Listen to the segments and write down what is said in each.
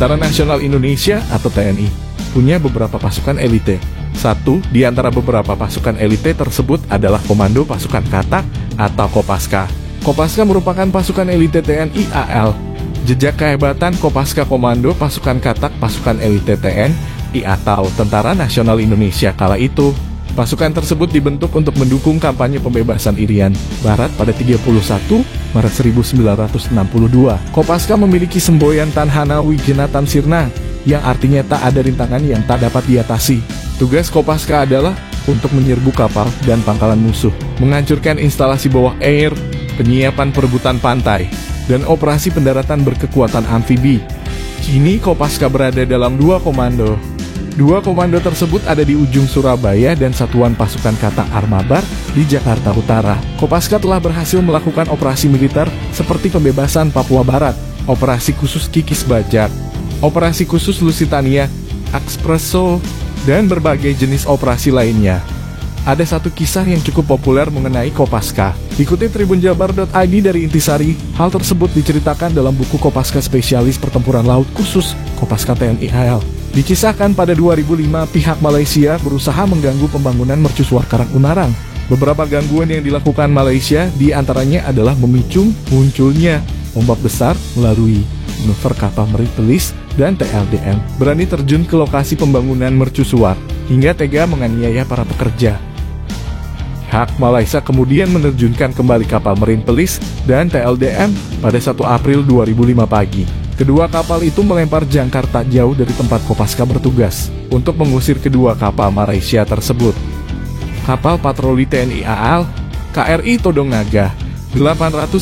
Tentara Nasional Indonesia atau TNI punya beberapa pasukan elite. Satu di antara beberapa pasukan elite tersebut adalah Komando Pasukan Katak atau Kopaska. Kopaska merupakan pasukan elite TNI AL. Jejak kehebatan Kopaska Komando Pasukan Katak pasukan elite TNI atau Tentara Nasional Indonesia kala itu. Pasukan tersebut dibentuk untuk mendukung kampanye pembebasan Irian Barat pada 31 Maret 1962. Kopaska memiliki semboyan Tanhana Wijenatan Sirna, yang artinya tak ada rintangan yang tak dapat diatasi. Tugas Kopaska adalah untuk menyerbu kapal dan pangkalan musuh, menghancurkan instalasi bawah air, penyiapan perebutan pantai, dan operasi pendaratan berkekuatan amfibi. Kini Kopaska berada dalam dua komando. Dua komando tersebut ada di ujung Surabaya dan Satuan Pasukan Katak Armabar di Jakarta Utara. Kopaska telah berhasil melakukan operasi militer seperti pembebasan Papua Barat, operasi khusus Kikis Bajak, operasi khusus Lusitania, Ekspreso, dan berbagai jenis operasi lainnya. Ada satu kisah yang cukup populer mengenai Kopaska. Dikutip tribunjabar.id dari Intisari, hal tersebut diceritakan dalam buku Kopaska Spesialis Pertempuran Laut Khusus Kopaska TNI AL. Dikisahkan pada 2005 pihak Malaysia berusaha mengganggu pembangunan mercusuar Karang Unarang. Beberapa gangguan yang dilakukan Malaysia diantaranya adalah memicu munculnya ombak besar melalui manuver kapal Meripelis dan TLDM berani terjun ke lokasi pembangunan mercusuar hingga tega menganiaya para pekerja. Pihak Malaysia kemudian menerjunkan kembali kapal Meripelis dan TLDM pada 1 April 2005 pagi. Kedua kapal itu melempar jangkar tak jauh dari tempat Kopaska bertugas untuk mengusir kedua kapal Malaysia tersebut. Kapal patroli TNI AL, KRI Todong Naga, 819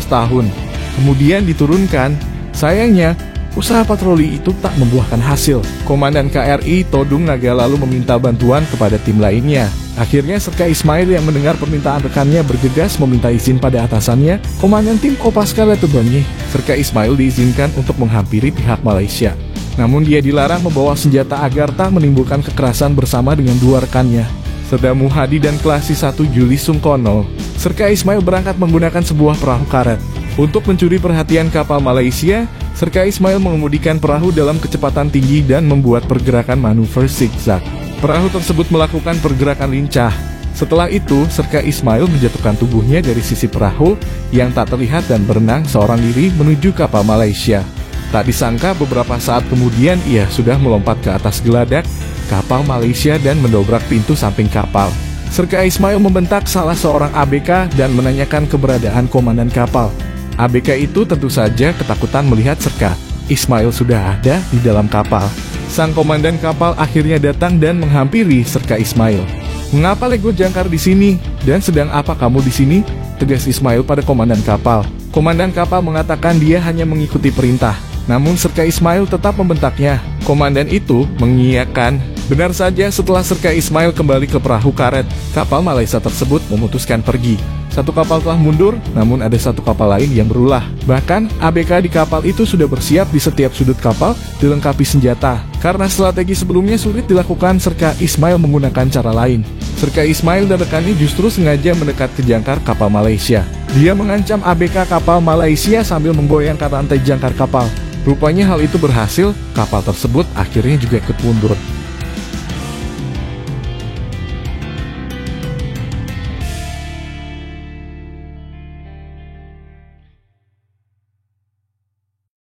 tahun, kemudian diturunkan. Sayangnya, usaha patroli itu tak membuahkan hasil. Komandan KRI Todong Naga lalu meminta bantuan kepada tim lainnya. Akhirnya Serka Ismail yang mendengar permintaan rekannya bergegas meminta izin pada atasannya, Komandan tim Kopaska Letubongi. Serka Ismail diizinkan untuk menghampiri pihak Malaysia. Namun dia dilarang membawa senjata agar tak menimbulkan kekerasan bersama dengan dua rekannya, Serdamu Hadi dan Klasi 1 Juli Sungkono. Serka Ismail berangkat menggunakan sebuah perahu karet. Untuk mencuri perhatian kapal Malaysia, Serka Ismail mengemudikan perahu dalam kecepatan tinggi dan membuat pergerakan manuver zigzag. Perahu tersebut melakukan pergerakan lincah. Setelah itu, Serka Ismail menjatuhkan tubuhnya dari sisi perahu yang tak terlihat dan berenang seorang diri menuju kapal Malaysia. Tak disangka beberapa saat kemudian ia sudah melompat ke atas geladak kapal Malaysia dan mendobrak pintu samping kapal. Serka Ismail membentak salah seorang ABK dan menanyakan keberadaan komandan kapal. ABK itu tentu saja ketakutan melihat Serka Ismail sudah ada di dalam kapal. Sang komandan kapal akhirnya datang dan menghampiri Serka Ismail. "Mengapa lego jangkar di sini? Dan sedang apa kamu di sini?" tegas Ismail pada komandan kapal. Komandan kapal mengatakan dia hanya mengikuti perintah. Namun Serka Ismail tetap membentaknya. Komandan itu mengiyakan. Benar saja, setelah Serka Ismail kembali ke perahu karet, kapal Malaysia tersebut memutuskan pergi. Satu kapal telah mundur, namun ada satu kapal lain yang berulah. Bahkan, ABK di kapal itu sudah bersiap di setiap sudut kapal, dilengkapi senjata. Karena strategi sebelumnya sulit dilakukan, Serka Ismail menggunakan cara lain. Serka Ismail dan rekannya justru sengaja mendekat ke jangkar kapal Malaysia. Dia mengancam ABK kapal Malaysia sambil memgoyangkan rantai jangkar kapal. Rupanya hal itu berhasil, kapal tersebut akhirnya juga ikut mundur.